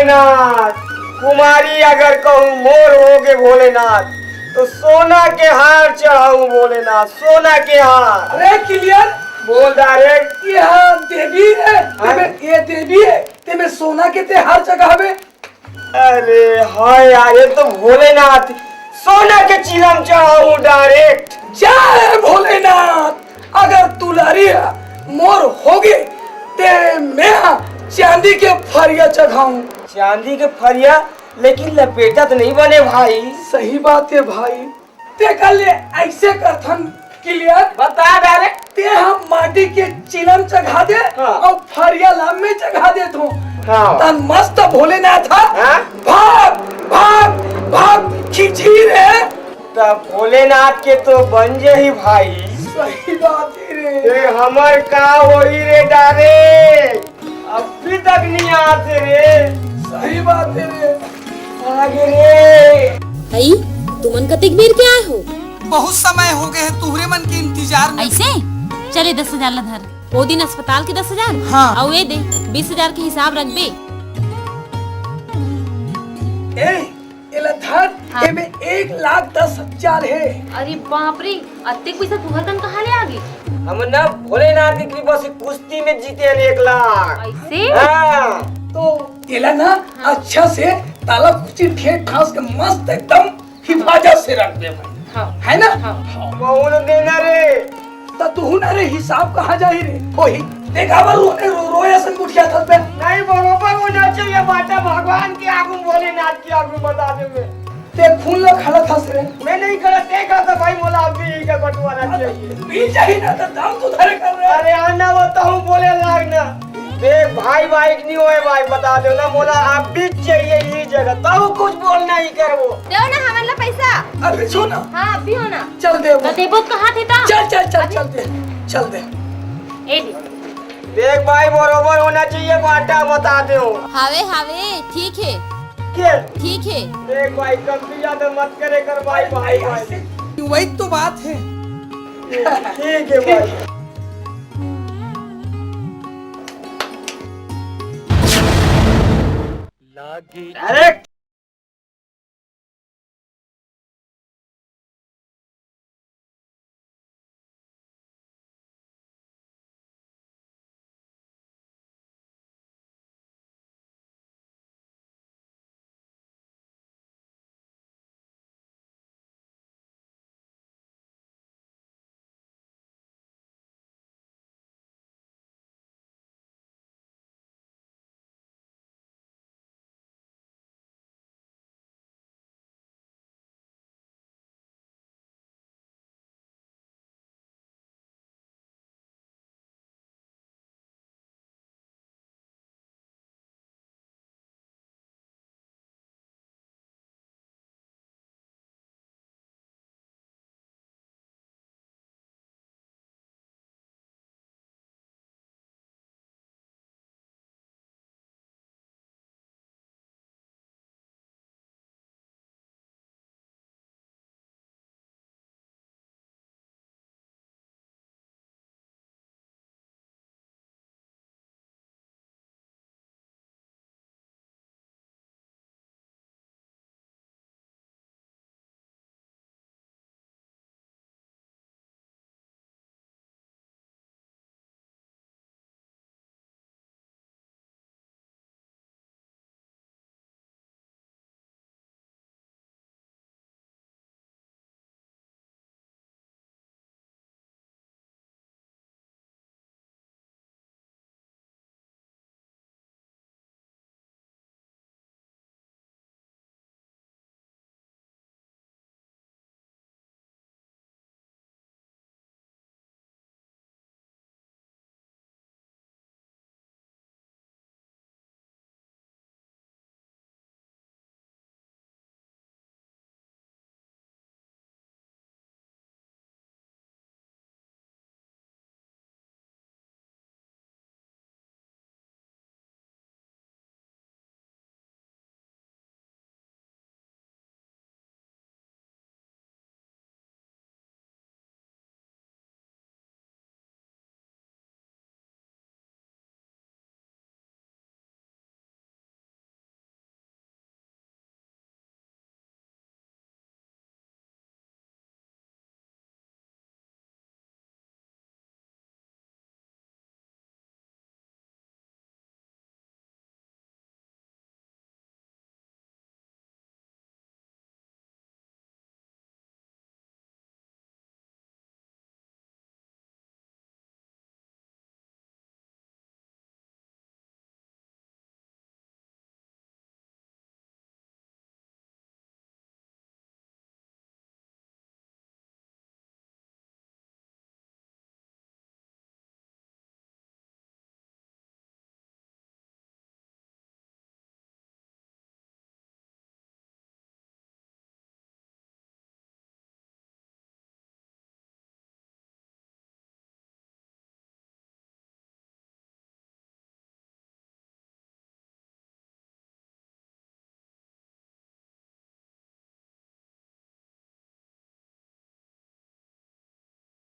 भोलेनाथ, कुमारी अगर कहूँ मोर होगे भोलेनाथ, तो सोना के हार चढ़ाऊं भोलेनाथ, सोना के हार। अरे क्लियर बोल डायरेक्ट। ये हाँ देवी है, ये देवी है, ते में सोना के ते हर जगह में। अरे हाँ यार, ये तो भोलेनाथ, सोना के चिलम चढ़ाऊं डायरेक्ट। जय भोलेनाथ, अगर तुलारी मोर होगे तेरे में चांदी के फरिया चढ़ाऊं। चांदी के फरिया? लेकिन लपेटा तो नहीं बने भाई। सही बात है भाई, ते कल ऐसे कथन क्लियर बता डायरेक्ट। ते हम माटी के चिलम चढ़ा दे और फरिया लाम में चढ़ा दे तो तन मस्त भोलेनाथ भाग भाग भाग खिंची रे। तब भोलेनाथ के तो बन जाही भाई। सही बात है रे। ये हमर का होई रे डायरेक्ट, अभी तक नहीं आते रे। सही बात है रे। आगे रे। आई तुमन कतिक बेर के आए हो? बहुत समय हो गए है तुहरे मन के इंतजार में। ऐसे चले 10,000 ला धर। वो दिन अस्पताल के 10,000 हाँ। और ये दे 20,000 के हिसाब रख बे। एला धर हाँ। एमे 1,10,000 है। अरे बाप रे, अत्ते पैसा तुहर कन कहाँ ले आ गए? हम ना भोलेनाथ की कृपा से कुश्ती में जीते हैं 1 लाख। ऐसे हाँ। तो एला ना अच्छा से ताला कुची ठेठ ठास के मस्त एकदम हिफाजत से रख दे भाई। हाँ। है ना? बहुन देना रे। तो तू ना रे हिसाब कहाँ जाही रे? होही देखा बार रोया सन उठिया था पे। नहीं बरोबर होना चाहिए बाटा, भगवान के आगू भोलेनाथ के आगू बता दे मैं। ते खून ला खड़ा था से। मैं नहीं कर देखा था भाई, मोला अभी का बंटवारा चाहिए। भी चाहिए ना तो दाम तो धरे कर रहे। अरे आना बताऊं बोले लागना। देख भाई बाइक नहीं होए भाई, बता दो ना मोला आप भी चाहिए ये जगह, तब कुछ बोलना ही कर वो। देओ ना हमन ला पैसा। अरे सुन हाँ अभी हो ना। चल दे वो। देबो कहाँ थे ता? चल चल चल चल दे चल दे। ए दे। देख भाई बरोबर होना चाहिए बाटा, बता दो। हावे हावे ठीक है के ठीक है। देख भाई कम भी ज्यादा मत करे कर भाई भाई भाई। वही तो बात है। ठीक है भाई। डायरेक्ट